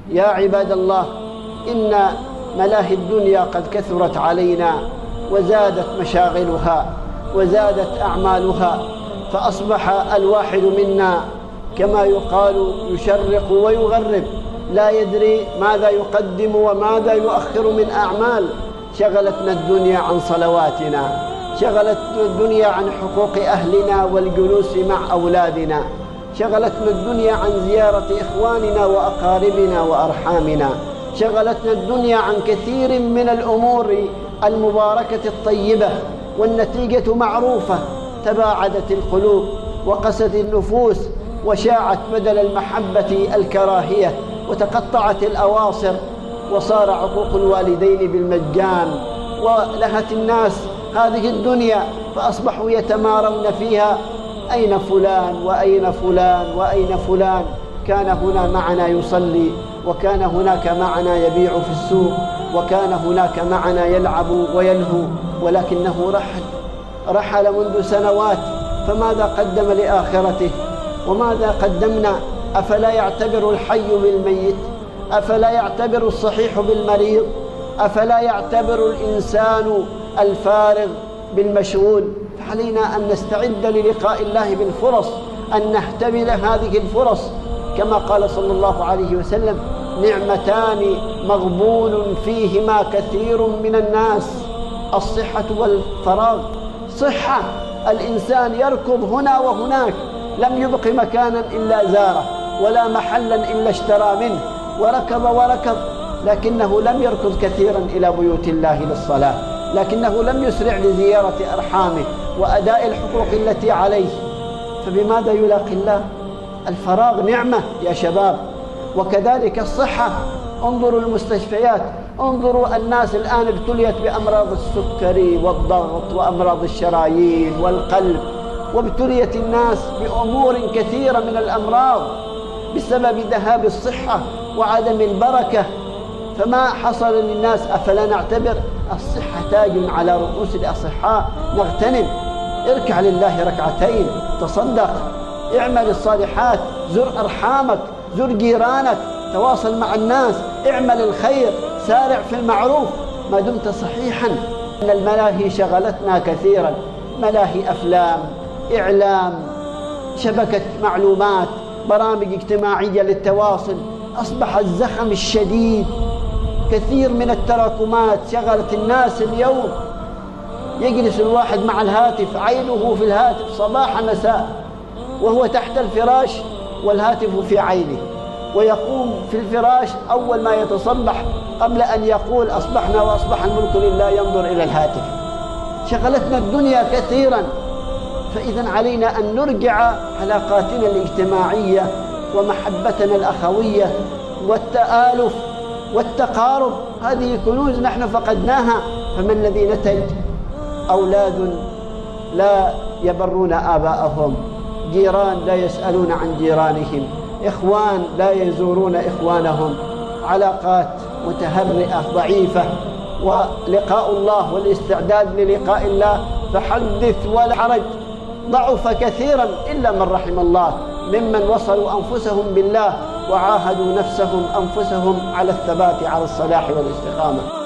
يا عباد الله، إن ملاهي الدنيا قد كثرت علينا وزادت مشاغلها وزادت أعمالها، فأصبح الواحد منا كما يقال يشرق ويغرب، لا يدري ماذا يقدم وماذا يؤخر من أعمال. شغلتنا الدنيا عن صلواتنا، شغلتنا الدنيا عن حقوق أهلنا والجلوس مع أولادنا، شغلتنا الدنيا عن زيارة إخواننا وأقاربنا وأرحامنا، شغلتنا الدنيا عن كثير من الأمور المباركة الطيبة، والنتيجة معروفة. تباعدت القلوب وقست النفوس وشاعت بدل المحبة الكراهية، وتقطعت الأواصر، وصار عقوق الوالدين بالمجان، ولهت الناس هذه الدنيا فأصبحوا يتمارون فيها: أين فلان وأين فلان وأين فلان؟ كان هنا معنا يصلي، وكان هناك معنا يبيع في السوق، وكان هناك معنا يلعب ويلهو، ولكنه رحل منذ سنوات. فماذا قدم لآخرته؟ وماذا قدمنا؟ أفلا يعتبر الحي بالميت؟ أفلا يعتبر الصحيح بالمريض؟ أفلا يعتبر الإنسان الفارغ بالمشغول؟ فعلينا أن نستعد للقاء الله بالفرص، أن نهتبل هذه الفرص، كما قال صلى الله عليه وسلم: نعمتان مغبون فيهما كثير من الناس، الصحة والفراغ. صحة، الإنسان يركض هنا وهناك، لم يبق مكانا إلا زاره، ولا محلا إلا اشترى منه، وركض، لكنه لم يركض كثيرا إلى بيوت الله للصلاة، لكنه لم يسرع لزيارة أرحامه وأداء الحقوق التي عليه. فبماذا يلاقي الله؟ الفراغ نعمة يا شباب، وكذلك الصحة. انظروا المستشفيات، انظروا الناس الآن ابتليت بأمراض السكري والضغط وأمراض الشرايين والقلب، وابتليت الناس بأمور كثيرة من الأمراض بسبب ذهاب الصحة وعدم البركة. فما حصل للناس؟ أفلا نعتبر الصحة تاج على رؤوس الأصحاء؟ نغتنم، اركع لله ركعتين، تصدق، اعمل الصالحات، زر أرحامك، زر جيرانك، تواصل مع الناس، اعمل الخير، سارع في المعروف ما دمت صحيحا. إن الملاهي شغلتنا كثيرا، ملاهي أفلام، إعلام، شبكة معلومات، برامج اجتماعية للتواصل، أصبح الزخم الشديد، كثير من التراكمات شغلت الناس اليوم. يجلس الواحد مع الهاتف، عينه في الهاتف صباح مساء، وهو تحت الفراش والهاتف في عينه، ويقوم في الفراش أول ما يتصبح قبل أن يقول أصبحنا وأصبح الملك لله ينظر إلى الهاتف. شغلتنا الدنيا كثيرا. فإذا علينا أن نرجع علاقاتنا الاجتماعية ومحبتنا الأخوية والتآلف والتقارب، هذه كنوز نحن فقدناها. فما الذي نتج؟ أولاد لا يبرون آباءهم، جيران لا يسألون عن جيرانهم، إخوان لا يزورون إخوانهم، علاقات متهرئة ضعيفة. ولقاء الله والاستعداد للقاء الله فحدث ولا حرج ضعف كثيرا، إلا من رحم الله، ممن وصلوا أنفسهم بالله وعاهدوا أنفسهم على الثبات على الصلاح والاستقامة.